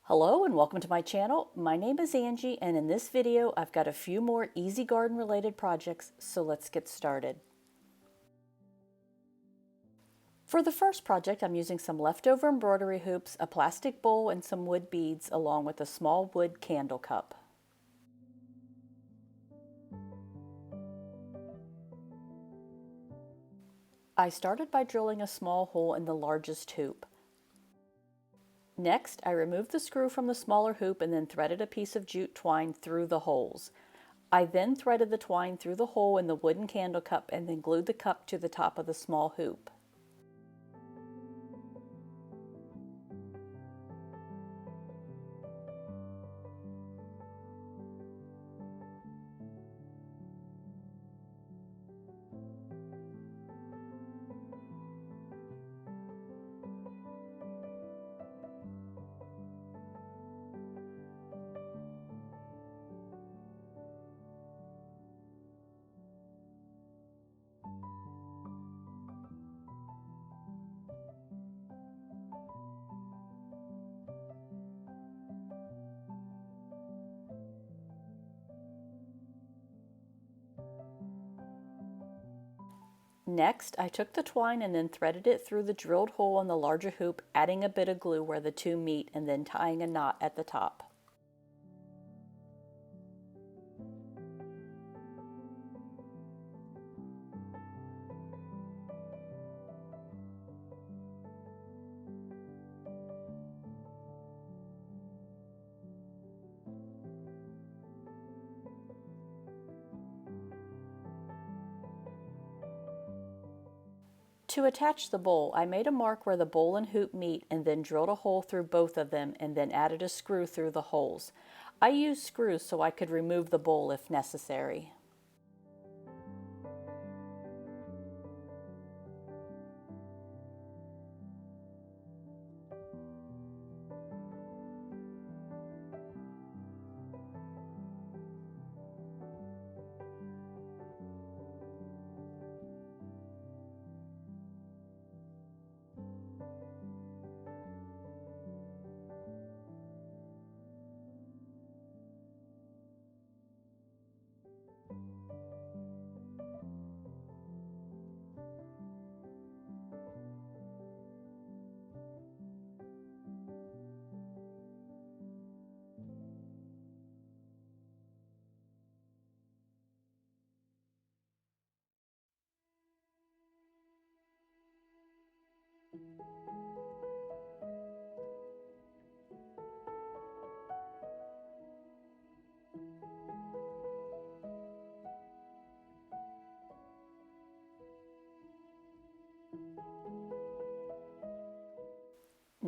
Hello and welcome to my channel. My name is Angie, and in this video I've got a few more easy garden related projects, so let's get started. For the first project, I'm using some leftover embroidery hoops, a plastic bowl, and some wood beads, along with a small wood candle cup. I started by drilling a small hole in the largest hoop. Next, I removed the screw from the smaller hoop and then threaded a piece of jute twine through the holes. I then threaded the twine through the hole in the wooden candle cup and then glued the cup to the top of the small hoop. Next, I took the twine and then threaded it through the drilled hole in the larger hoop, adding a bit of glue where the two meet and then tying a knot at the top. To attach the bowl, I made a mark where the bowl and hoop meet and then drilled a hole through both of them and then added a screw through the holes. I used screws so I could remove the bowl if necessary.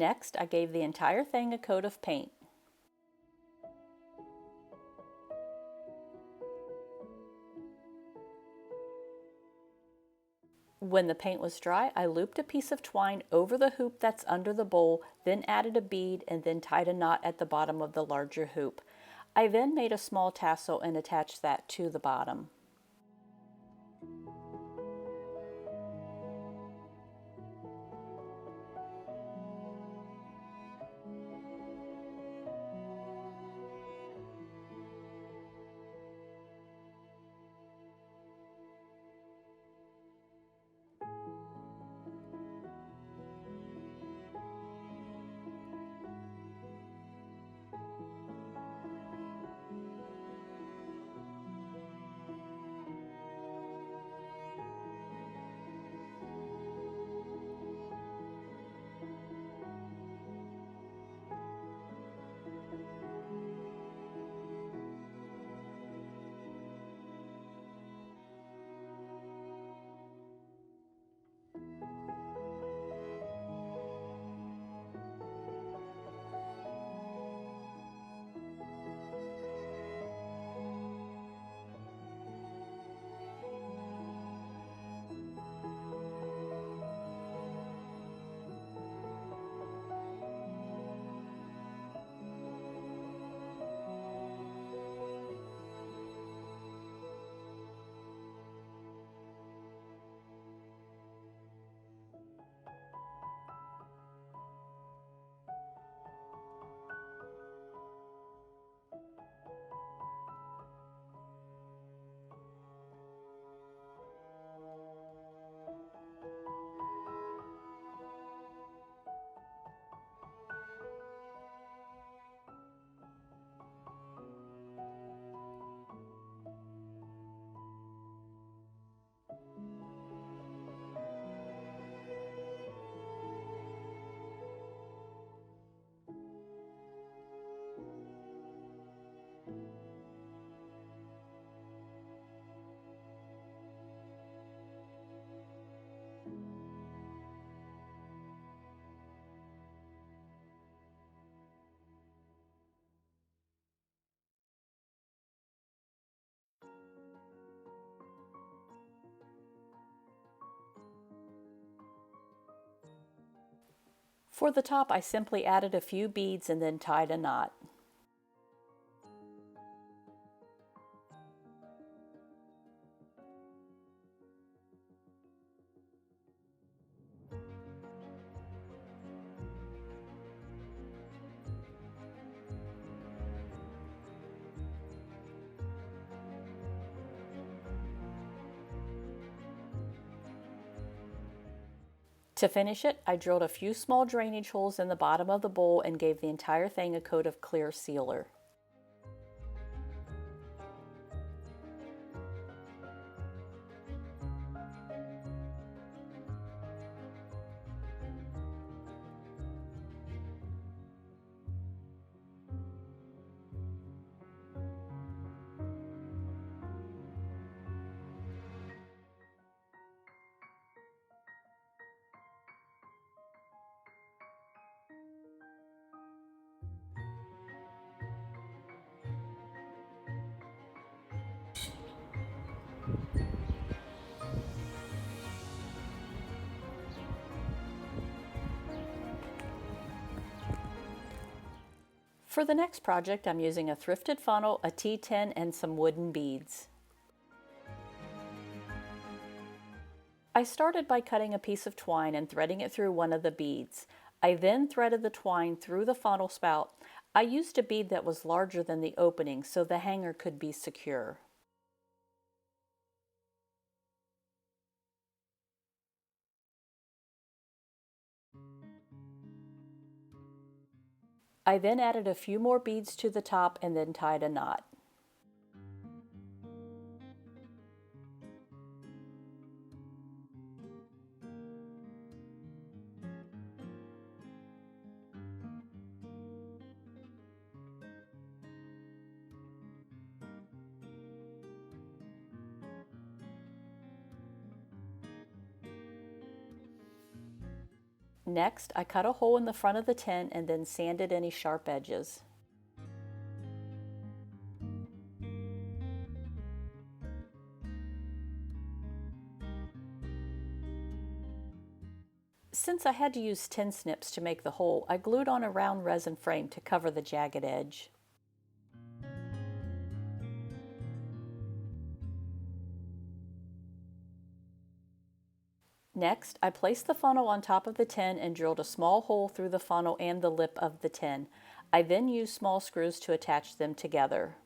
Next, I gave the entire thing a coat of paint. When the paint was dry, I looped a piece of twine over the hoop that's under the bowl, then added a bead and then tied a knot at the bottom of the larger hoop. I then made a small tassel and attached that to the bottom. For the top, I simply added a few beads and then tied a knot. To finish it, I drilled a few small drainage holes in the bottom of the bowl and gave the entire thing a coat of clear sealer. For the next project, I'm using a thrifted funnel, a T10, and some wooden beads. I started by cutting a piece of twine and threading it through one of the beads. I then threaded the twine through the funnel spout. I used a bead that was larger than the opening so the hanger could be secure. I then added a few more beads to the top and then tied a knot. Next, I cut a hole in the front of the tent and then sanded any sharp edges. Since I had to use tin snips to make the hole, I glued on a round resin frame to cover the jagged edge. Next, I placed the funnel on top of the tin and drilled a small hole through the funnel and the lip of the tin. I then used small screws to attach them together.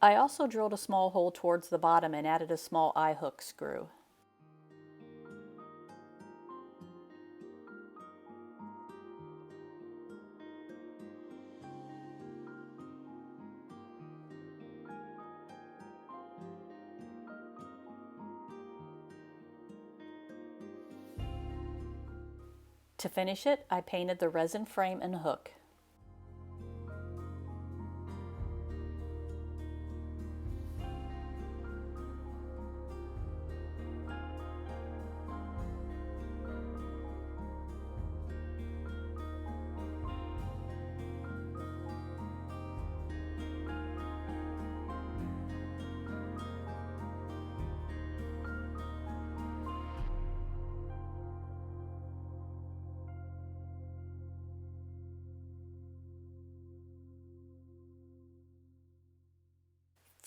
I also drilled a small hole towards the bottom and added a small eye hook screw. To finish it, I painted the resin frame and hook.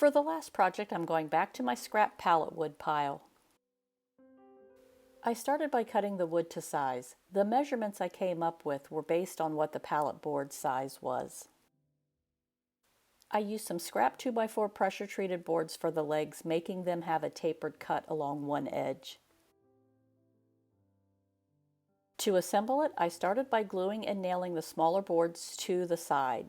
For the last project, I'm going back to my scrap pallet wood pile. I started by cutting the wood to size. The measurements I came up with were based on what the pallet board size was. I used some scrap 2x4 pressure treated boards for the legs, making them have a tapered cut along one edge. To assemble it, I started by gluing and nailing the smaller boards to the side.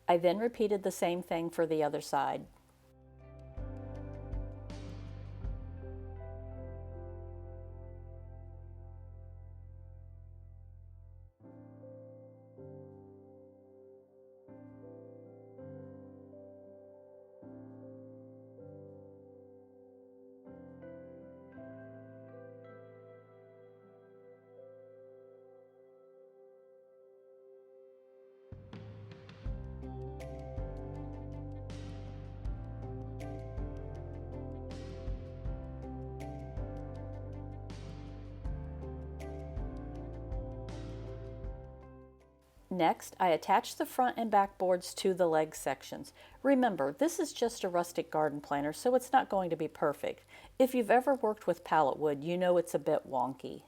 I then repeated the same thing for the other side. Next, I attach the front and back boards to the leg sections. Remember, this is just a rustic garden planter, so it's not going to be perfect. If you've ever worked with pallet wood, you know it's a bit wonky.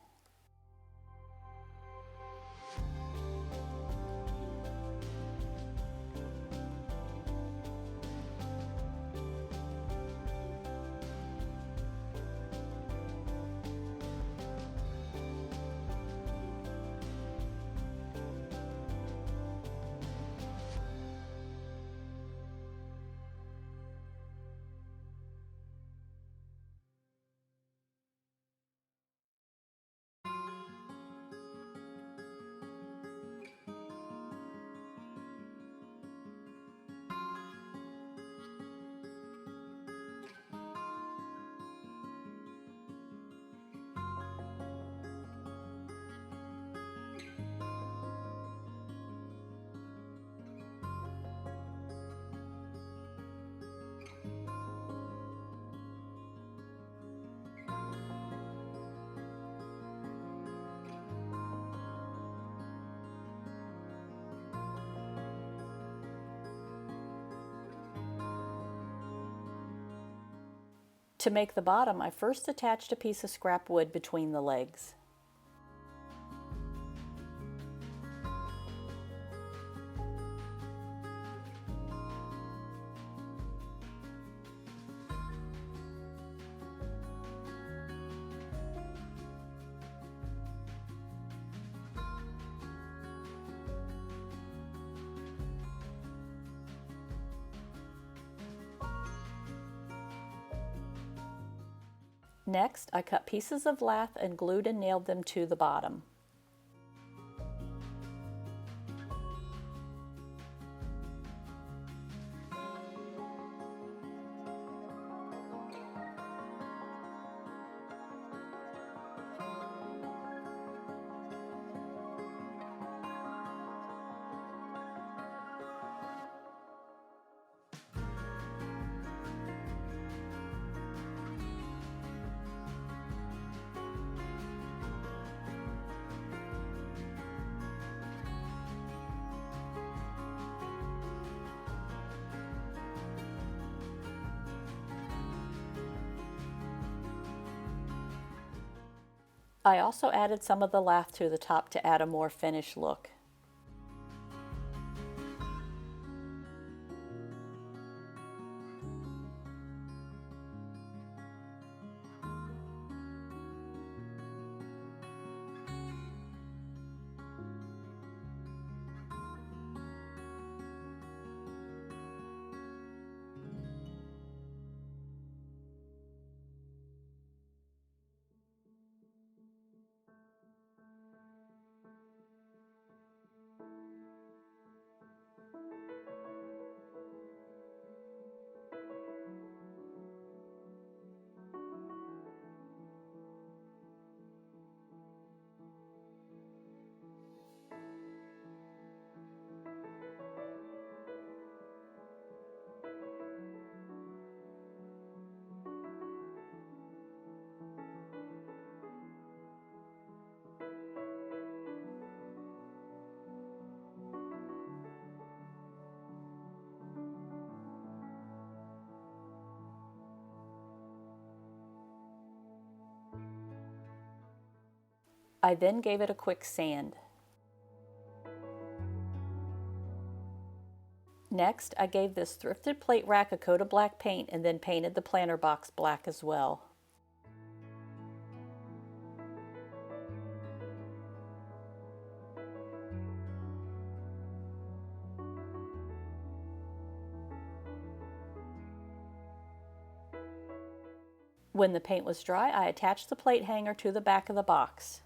To make the bottom, I first attached a piece of scrap wood between the legs. Next, I cut pieces of lath and glued and nailed them to the bottom. I also added some of the lath to the top to add a more finished look. I then gave it a quick sand. Next, I gave this thrifted plate rack a coat of black paint and then painted the planter box black as well. When the paint was dry, I attached the plate hanger to the back of the box.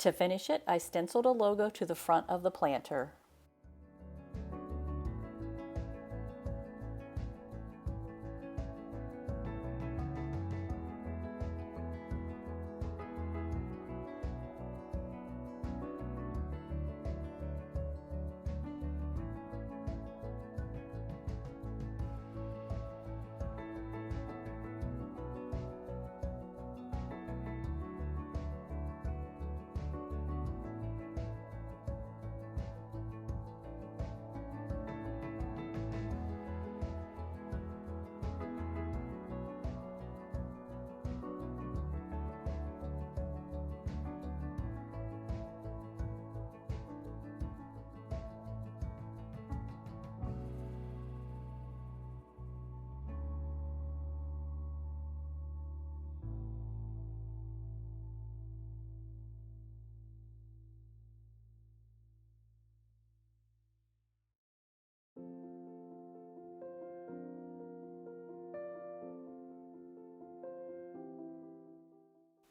To finish it, I stenciled a logo to the front of the planter.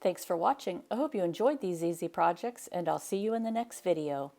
Thanks for watching. I hope you enjoyed these easy projects, and I'll see you in the next video.